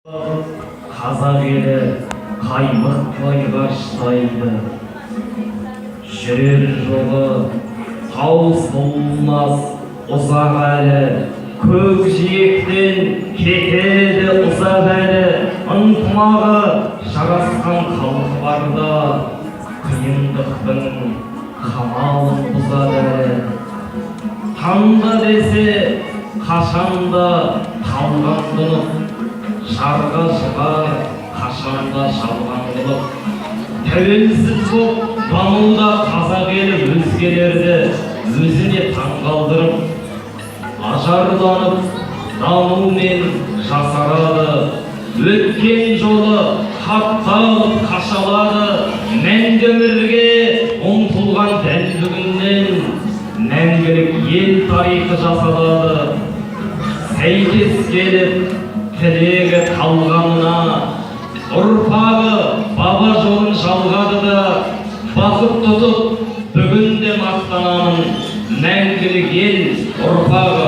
Қазақ елі қаймықпай қаштайды, жүрер жолы таусылмас ұзақ әлі, көкжиектен кетеді ұзақ әлі, ынтымағы жарасқан халық барда, қиындықтың қамалын бұзады әлі. Таңда десе қашанда талғандынып, жарға шығар қашанда жалғандылық. Тәуелсіз боп дамуда қазақ елі өзгелерді өзіне таңғалдырып, ажарланып дамумен жасарады. Өткен жолы қапталып қашалады, мәңгі өмірге ұмтылған дәл бүгіннен мәңгілік ел тарихы жасалады. Сәйкес келіп тілегі талғанына, ұрпағы баба жолын жалғады да, бақыт тұтып бүгінде мақтанамын, мәңгілік ел ұрпағы